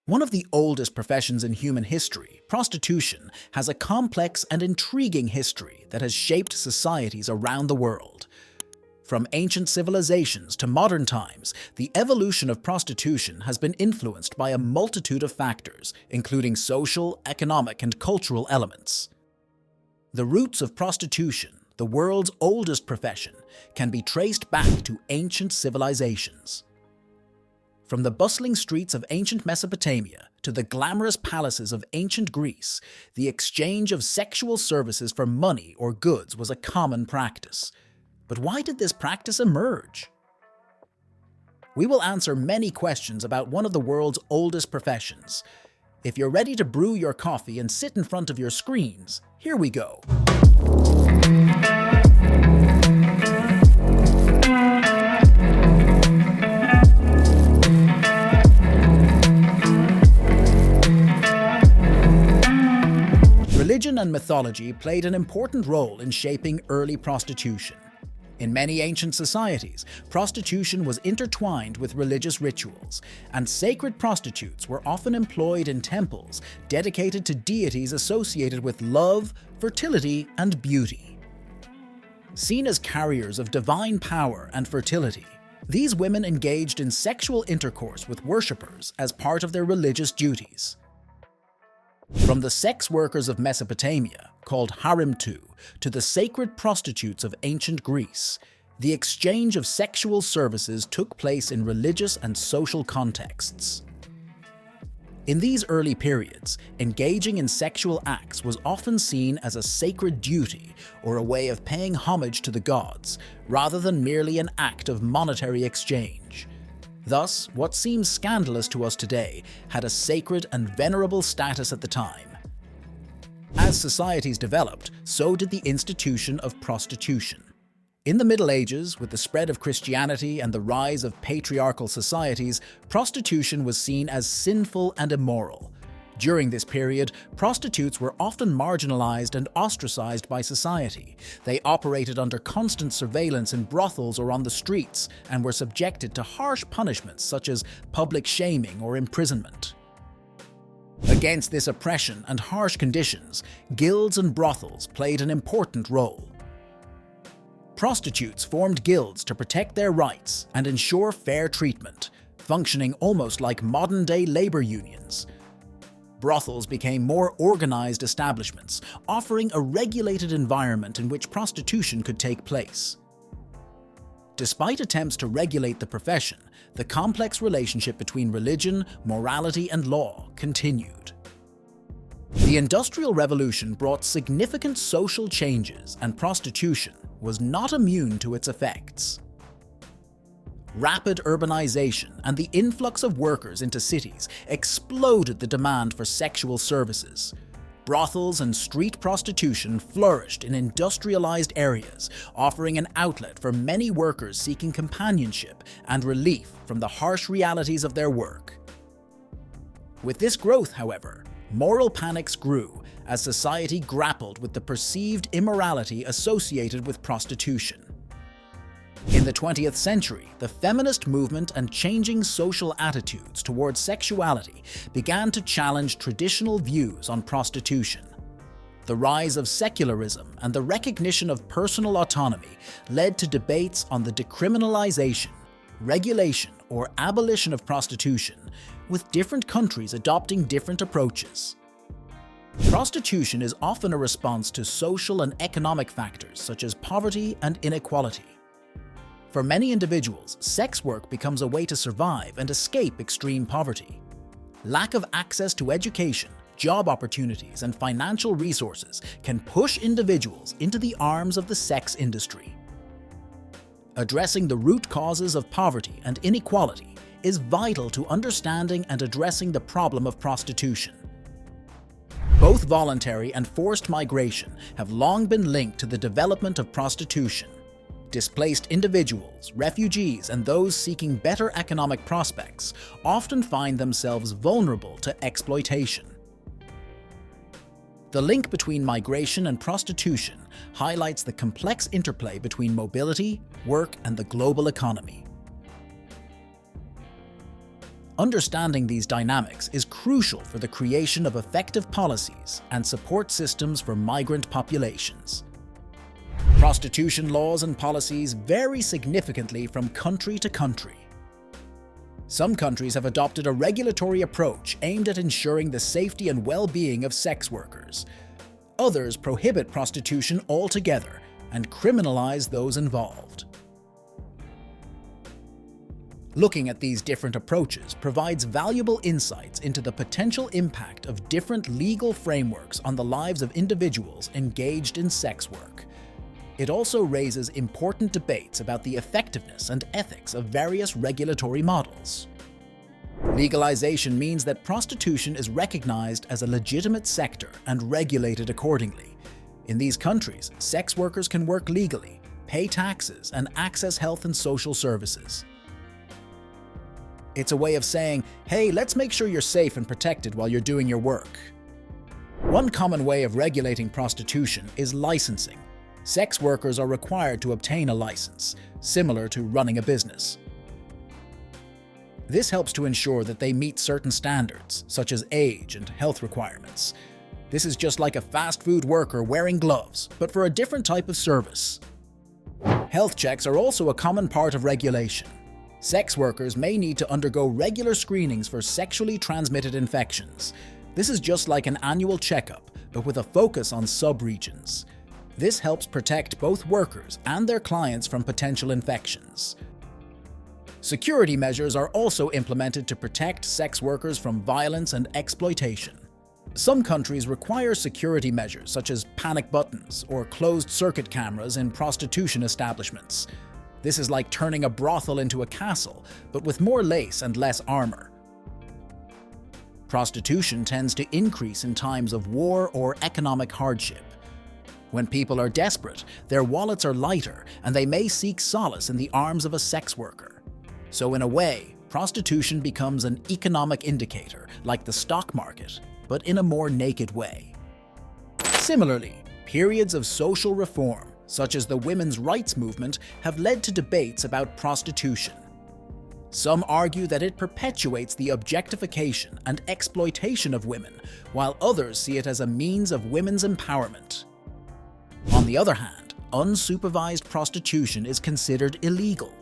One of the oldest professions in human history, prostitution, has a complex and intriguing history that has shaped societies around the world. From ancient civilizations to modern times, the evolution of prostitution has been influenced by a multitude of factors, including social, economic, and cultural elements. The roots of prostitution, the world's oldest profession, can be traced back to ancient civilizations. From the bustling streets of ancient Mesopotamia to the glamorous palaces of ancient Greece, the exchange of sexual services for money or goods was a common practice. But why did this practice emerge? We will answer many questions about one of the world's oldest professions. If you're ready to brew your coffee and sit in front of your screens, here we go. Religion and mythology played an important role in shaping early prostitution. In many ancient societies, prostitution was intertwined with religious rituals, and sacred prostitutes were often employed in temples dedicated to deities associated with love, fertility, and beauty. Seen as carriers of divine power and fertility, these women engaged in sexual intercourse with worshippers as part of their religious duties. From the sex workers of Mesopotamia, called harimtu, to the sacred prostitutes of ancient Greece, the exchange of sexual services took place in religious and social contexts. In these early periods, engaging in sexual acts was often seen as a sacred duty or a way of paying homage to the gods, rather than merely an act of monetary exchange. Thus, what seems scandalous to us today had a sacred and venerable status at the time. As societies developed, so did the institution of prostitution. In the Middle Ages, with the spread of Christianity and the rise of patriarchal societies, prostitution was seen as sinful and immoral. During this period, prostitutes were often marginalized and ostracized by society. They operated under constant surveillance in brothels or on the streets and were subjected to harsh punishments such as public shaming or imprisonment. Against this oppression and harsh conditions, guilds and brothels played an important role. Prostitutes formed guilds to protect their rights and ensure fair treatment, functioning almost like modern-day labor unions. Brothels became more organized establishments, offering a regulated environment in which prostitution could take place. Despite attempts to regulate the profession, the complex relationship between religion, morality, and law continued. The Industrial Revolution brought significant social changes, and prostitution was not immune to its effects. Rapid urbanization and the influx of workers into cities exploded the demand for sexual services. Brothels and street prostitution flourished in industrialized areas, offering an outlet for many workers seeking companionship and relief from the harsh realities of their work. With this growth, however, moral panics grew as society grappled with the perceived immorality associated with prostitution. In the 20th century, the feminist movement and changing social attitudes towards sexuality began to challenge traditional views on prostitution. The rise of secularism and the recognition of personal autonomy led to debates on the decriminalization, regulation, or abolition of prostitution, with different countries adopting different approaches. Prostitution is often a response to social and economic factors such as poverty and inequality. For many individuals, sex work becomes a way to survive and escape extreme poverty. Lack of access to education, job opportunities, and financial resources can push individuals into the arms of the sex industry. Addressing the root causes of poverty and inequality is vital to understanding and addressing the problem of prostitution. Both voluntary and forced migration have long been linked to the development of prostitution. Displaced individuals, refugees, and those seeking better economic prospects often find themselves vulnerable to exploitation. The link between migration and prostitution highlights the complex interplay between mobility, work, and the global economy. Understanding these dynamics is crucial for the creation of effective policies and support systems for migrant populations. Prostitution laws and policies vary significantly from country to country. Some countries have adopted a regulatory approach aimed at ensuring the safety and well-being of sex workers. Others prohibit prostitution altogether and criminalize those involved. Looking at these different approaches provides valuable insights into the potential impact of different legal frameworks on the lives of individuals engaged in sex work. It also raises important debates about the effectiveness and ethics of various regulatory models. Legalization means that prostitution is recognized as a legitimate sector and regulated accordingly. In these countries, sex workers can work legally, pay taxes, and access health and social services. It's a way of saying, hey, let's make sure you're safe and protected while you're doing your work. One common way of regulating prostitution is licensing. Sex workers are required to obtain a license, similar to running a business. This helps to ensure that they meet certain standards, such as age and health requirements. This is just like a fast food worker wearing gloves, but for a different type of service. Health checks are also a common part of regulation. Sex workers may need to undergo regular screenings for sexually transmitted infections. This is just like an annual checkup, but with a focus on sub-regions. This helps protect both workers and their clients from potential infections. Security measures are also implemented to protect sex workers from violence and exploitation. Some countries require security measures such as panic buttons or closed-circuit cameras in prostitution establishments. This is like turning a brothel into a castle, but with more lace and less armor. Prostitution tends to increase in times of war or economic hardship. When people are desperate, their wallets are lighter and they may seek solace in the arms of a sex worker. So in a way, prostitution becomes an economic indicator, like the stock market, but in a more naked way. Similarly, periods of social reform, such as the women's rights movement, have led to debates about prostitution. Some argue that it perpetuates the objectification and exploitation of women, while others see it as a means of women's empowerment. On the other hand, unsupervised prostitution is considered illegal.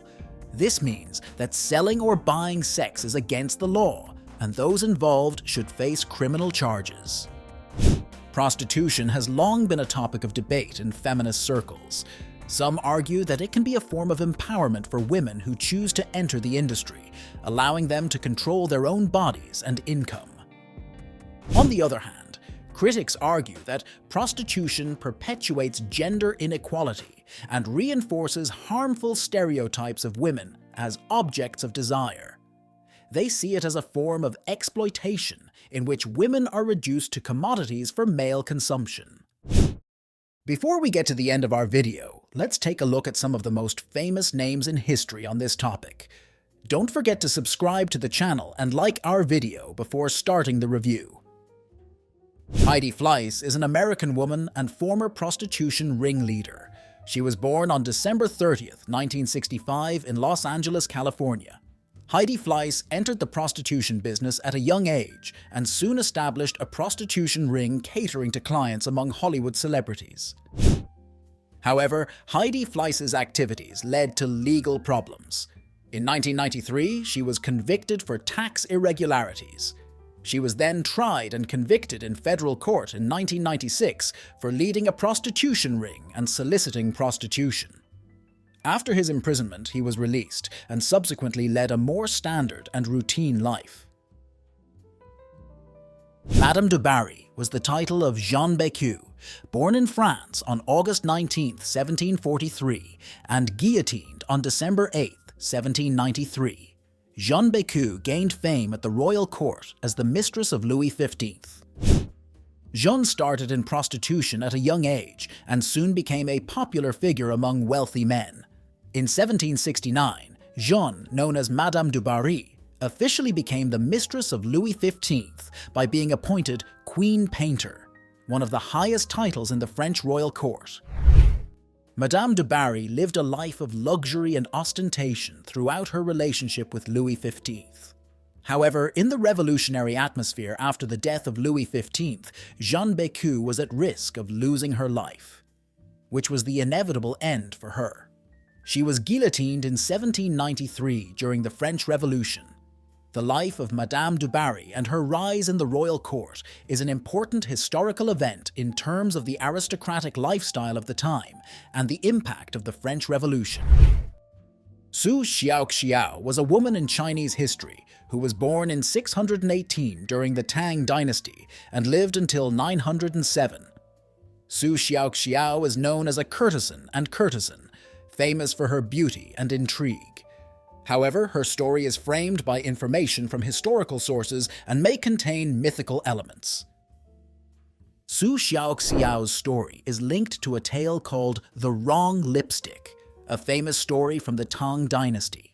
This means that selling or buying sex is against the law, and those involved should face criminal charges. Prostitution has long been a topic of debate in feminist circles. Some argue that it can be a form of empowerment for women who choose to enter the industry, allowing them to control their own bodies and income. On the other hand, critics argue that prostitution perpetuates gender inequality and reinforces harmful stereotypes of women as objects of desire. They see it as a form of exploitation in which women are reduced to commodities for male consumption. Before we get to the end of our video, let's take a look at some of the most famous names in history on this topic. Don't forget to subscribe to the channel and like our video before starting the review. Heidi Fleiss is an American woman and former prostitution ringleader. She was born on December 30th, 1965 in Los Angeles, California. Heidi Fleiss entered the prostitution business at a young age and soon established a prostitution ring catering to clients among Hollywood celebrities. However, Heidi Fleiss's activities led to legal problems. In 1993, she was convicted for tax irregularities. She was then tried and convicted in federal court in 1996 for leading a prostitution ring and soliciting prostitution. After his imprisonment, he was released and subsequently led a more standard and routine life. Madame du Barry was the title of Jeanne Bécu, born in France on August 19, 1743, and guillotined on December 8, 1793. Jeanne Bécu gained fame at the royal court as the mistress of Louis XV. Jeanne started in prostitution at a young age and soon became a popular figure among wealthy men. In 1769, Jeanne, known as Madame du Barry, officially became the mistress of Louis XV by being appointed Queen Painter, one of the highest titles in the French royal court. Madame du Barry lived a life of luxury and ostentation throughout her relationship with Louis XV. However, in the revolutionary atmosphere after the death of Louis XV, Jeanne Bécu was at risk of losing her life, which was the inevitable end for her. She was guillotined in 1793 during the French Revolution. The life of Madame du Barry and her rise in the royal court is an important historical event in terms of the aristocratic lifestyle of the time and the impact of the French Revolution. Su Xiaoxiao was a woman in Chinese history who was born in 618 during the Tang dynasty and lived until 907. Su Xiaoxiao is known as a courtesan, famous for her beauty and intrigue. However, her story is framed by information from historical sources and may contain mythical elements. Su Xiaoxiao's story is linked to a tale called The Wrong Lipstick, a famous story from the Tang dynasty.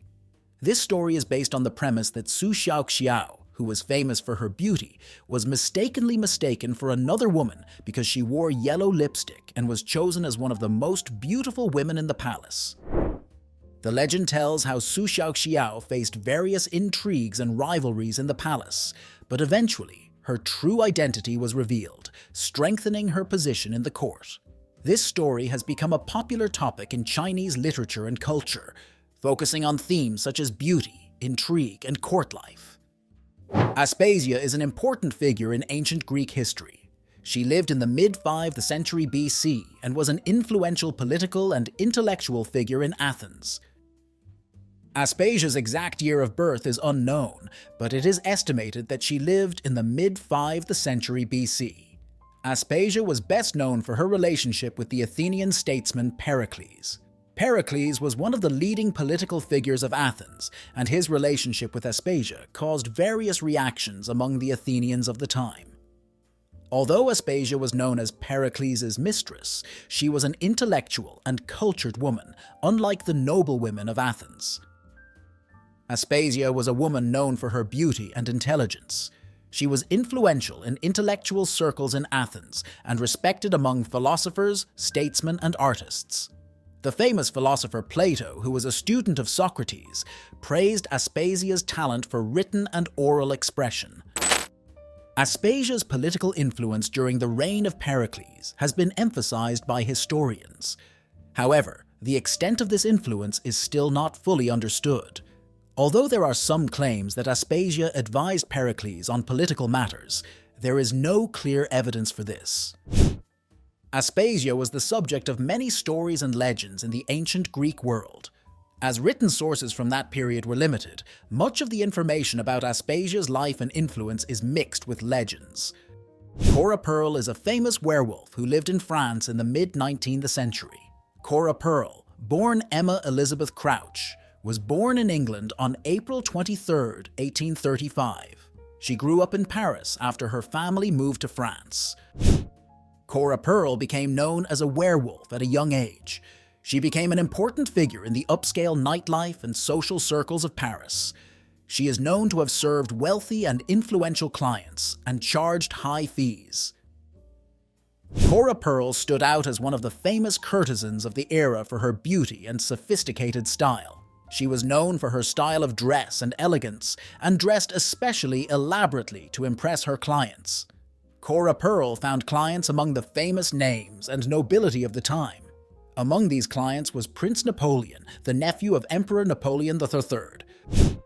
This story is based on the premise that Su Xiaoxiao, who was famous for her beauty, was mistakenly mistaken for another woman because she wore yellow lipstick and was chosen as one of the most beautiful women in the palace. The legend tells how Su Xiaoxiao faced various intrigues and rivalries in the palace, but eventually her true identity was revealed, strengthening her position in the court. This story has become a popular topic in Chinese literature and culture, focusing on themes such as beauty, intrigue, and court life. Aspasia is an important figure in ancient Greek history. She lived in the mid-5th century BC and was an influential political and intellectual figure in Athens. Aspasia's exact year of birth is unknown, but it is estimated that she lived in the mid-5th century BC. Aspasia was best known for her relationship with the Athenian statesman Pericles. Pericles was one of the leading political figures of Athens, and his relationship with Aspasia caused various reactions among the Athenians of the time. Although Aspasia was known as Pericles' mistress, she was an intellectual and cultured woman, unlike the noble women of Athens. Aspasia was a woman known for her beauty and intelligence. She was influential in intellectual circles in Athens and respected among philosophers, statesmen, and artists. The famous philosopher Plato, who was a student of Socrates, praised Aspasia's talent for written and oral expression. Aspasia's political influence during the reign of Pericles has been emphasized by historians. However, the extent of this influence is still not fully understood. Although there are some claims that Aspasia advised Pericles on political matters, there is no clear evidence for this. Aspasia was the subject of many stories and legends in the ancient Greek world. As written sources from that period were limited, much of the information about Aspasia's life and influence is mixed with legends. Cora Pearl is a famous werewolf who lived in France in the mid-19th century. Cora Pearl, born Emma Elizabeth Crouch, was born in England on April 23, 1835. She grew up in Paris after her family moved to France. Cora Pearl became known as a werewolf at a young age. She became an important figure in the upscale nightlife and social circles of Paris. She is known to have served wealthy and influential clients and charged high fees. Cora Pearl stood out as one of the famous courtesans of the era for her beauty and sophisticated style. She was known for her style of dress and elegance, and dressed especially elaborately to impress her clients. Cora Pearl found clients among the famous names and nobility of the time. Among these clients was Prince Napoleon, the nephew of Emperor Napoleon III.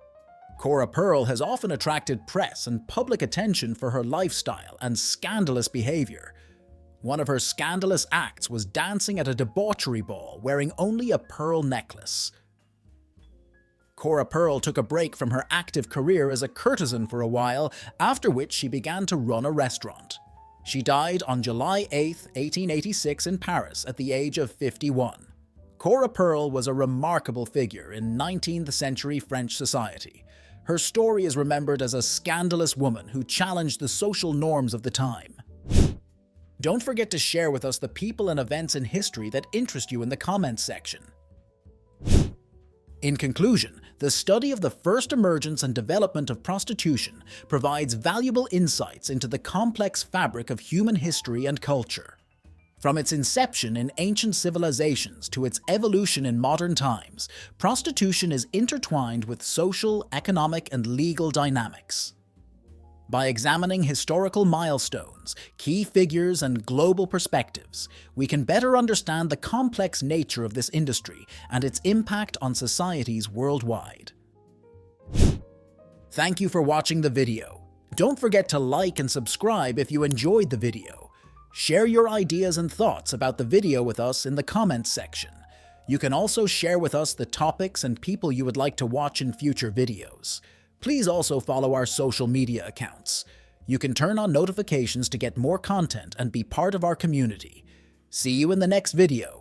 Cora Pearl has often attracted press and public attention for her lifestyle and scandalous behavior. One of her scandalous acts was dancing at a debauchery ball wearing only a pearl necklace. Cora Pearl took a break from her active career as a courtesan for a while, after which she began to run a restaurant. She died on July 8, 1886 in Paris at the age of 51. Cora Pearl was a remarkable figure in 19th century French society. Her story is remembered as a scandalous woman who challenged the social norms of the time. Don't forget to share with us the people and events in history that interest you in the comments section. In conclusion, the study of the first emergence and development of prostitution provides valuable insights into the complex fabric of human history and culture. From its inception in ancient civilizations to its evolution in modern times, prostitution is intertwined with social, economic, and legal dynamics. By examining historical milestones, key figures, and global perspectives, we can better understand the complex nature of this industry and its impact on societies worldwide. Thank you for watching the video. Don't forget to like and subscribe if you enjoyed the video. Share your ideas and thoughts about the video with us in the comments section. You can also share with us the topics and people you would like to watch in future videos. Please also follow our social media accounts. You can turn on notifications to get more content and be part of our community. See you in the next video.